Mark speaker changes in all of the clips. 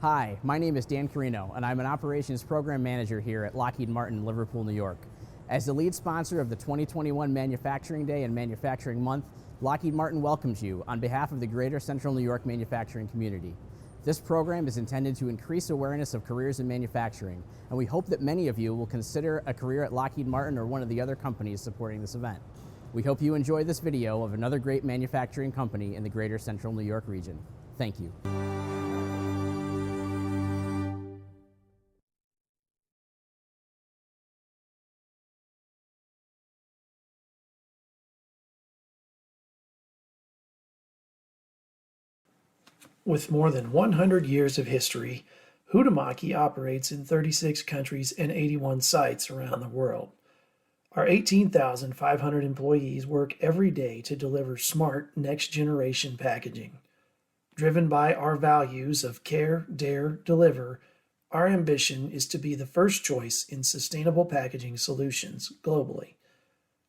Speaker 1: Hi, my name is Dan Carino, and I'm an Operations Program Manager here at Lockheed Martin, Liverpool, New York. As the lead sponsor of the 2021 Manufacturing Day and Manufacturing Month, Lockheed Martin welcomes you on behalf of the Greater Central New York manufacturing community. This program is intended to increase awareness of careers in manufacturing, and we hope that many of you will consider a career at Lockheed Martin or one of the other companies supporting this event. We hope you enjoy this video of another great manufacturing company in the Greater Central New York region. Thank you.
Speaker 2: With more than 100 years of history, Huhtamaki operates in 36 countries and 81 sites around the world. Our 18,500 employees work every day to deliver smart, next-generation packaging. Driven by our values of care, dare, deliver, our ambition is to be the first choice in sustainable packaging solutions globally.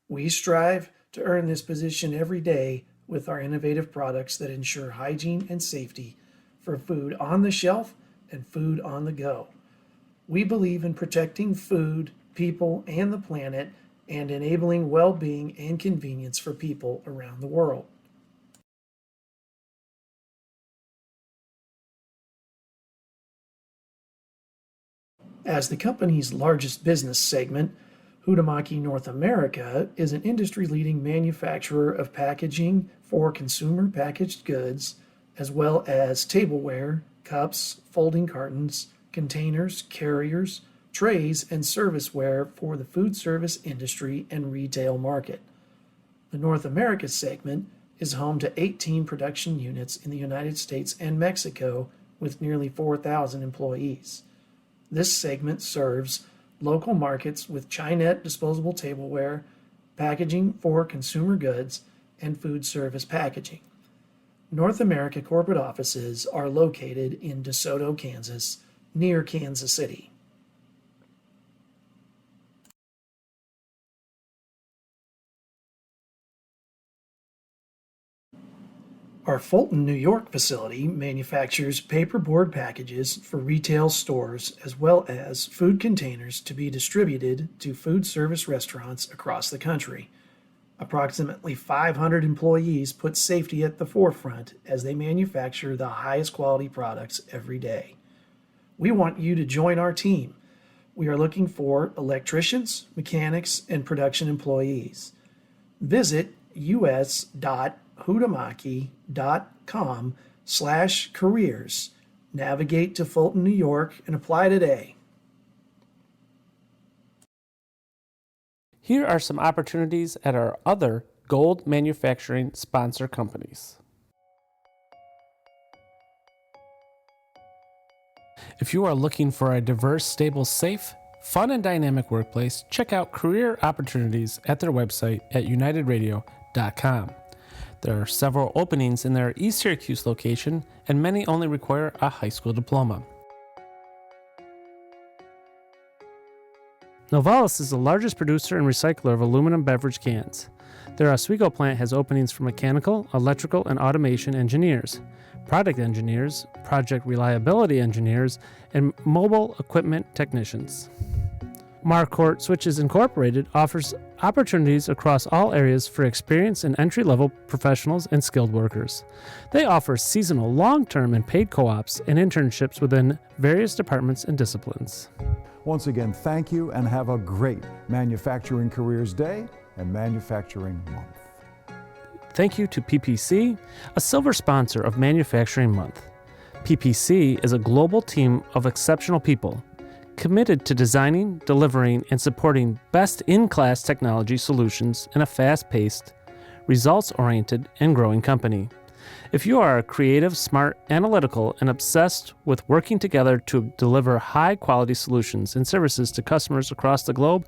Speaker 2: We strive to earn this position every day with our innovative products that ensure hygiene and safety for food on the shelf and food on the go. We believe in protecting food, people, and the planet, and enabling well-being and convenience for people around the world. As the company's largest business segment, Huhtamaki North America is an industry-leading manufacturer of packaging for consumer packaged goods, as well as tableware, cups, folding cartons, containers, carriers, trays, and serviceware for the food service industry and retail market. The North America segment is home to 18 production units in the United States and Mexico with nearly 4,000 employees. This segment serves local markets with Chinette disposable tableware, packaging for consumer goods, and food service packaging. North America corporate offices are located in DeSoto, Kansas, near Kansas City. Our Fulton, New York facility manufactures paperboard packages for retail stores as well as food containers to be distributed to food service restaurants across the country. Approximately 500 employees put safety at the forefront as they manufacture the highest quality products every day. We want you to join our team. We are looking for electricians, mechanics, and production employees. Visit us.huhtamaki.com/careers. Navigate to Fulton, New York, and apply today.
Speaker 3: Here are some opportunities at our other gold manufacturing sponsor companies. If you are looking for a diverse, stable, safe, fun, and dynamic workplace, check out career opportunities at their website at unitedradio.com. There are several openings in their East Syracuse location, and many only require a high school diploma. Novalis is the largest producer and recycler of aluminum beverage cans. Their Oswego plant has openings for mechanical, electrical, and automation engineers, product engineers, project reliability engineers, and mobile equipment technicians. Marquardt Switches Incorporated offers opportunities across all areas for experienced and entry-level professionals and skilled workers. They offer seasonal, long-term, and paid co-ops and internships within various departments and disciplines.
Speaker 4: Once again, thank you and have a great Manufacturing Careers Day and Manufacturing Month.
Speaker 3: Thank you to PPC, a silver sponsor of Manufacturing Month. PPC is a global team of exceptional people committed to designing, delivering, and supporting best-in-class technology solutions in a fast-paced, results-oriented, and growing company. If you are creative, smart, analytical, and obsessed with working together to deliver high-quality solutions and services to customers across the globe,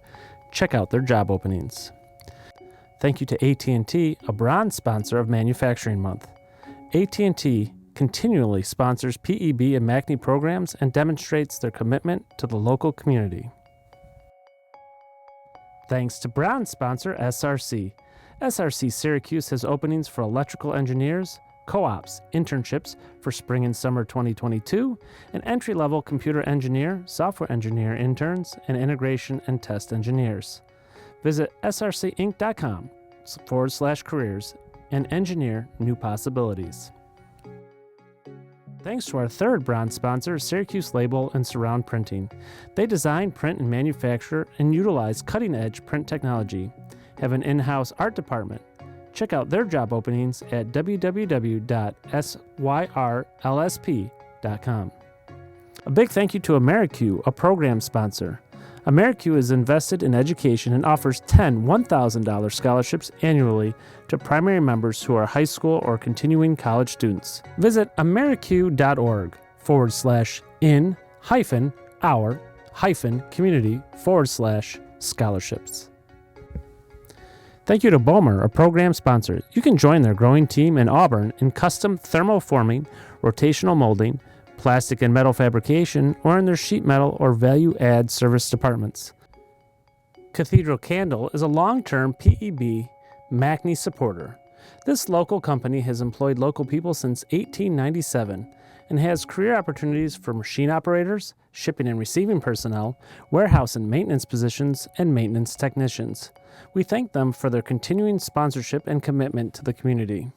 Speaker 3: check out their job openings. Thank you to AT&T, a bronze sponsor of Manufacturing Month. AT&T continually sponsors PEB and MACNY programs and demonstrates their commitment to the local community. Thanks to bronze sponsor SRC. SRC Syracuse has openings for electrical engineers, co-ops, internships for spring and summer 2022, and entry-level computer engineer, software engineer interns, and integration and test engineers. Visit srcinc.com/careers and engineer new possibilities. Thanks to our third bronze sponsor, Syracuse Label and Surround Printing. They design, print, and manufacture and utilize cutting-edge print technology, have an in-house art department. Check out their job openings at www.syrlsp.com. A big thank you to AmeriQ, a program sponsor. AmeriQ is invested in education and offers 10 $1,000 scholarships annually to primary members who are high school or continuing college students. Visit ameriq.org/in-our-community/scholarships. Thank you to Bomer, a program sponsor. You can join their growing team in Auburn in custom thermoforming, rotational molding, plastic and metal fabrication, or in their sheet metal or value-add service departments. Cathedral Candle is a long-term PEB MACNY supporter. This local company has employed local people since 1897 and has career opportunities for machine operators, shipping and receiving personnel, warehouse and maintenance positions, and maintenance technicians. We thank them for their continuing sponsorship and commitment to the community.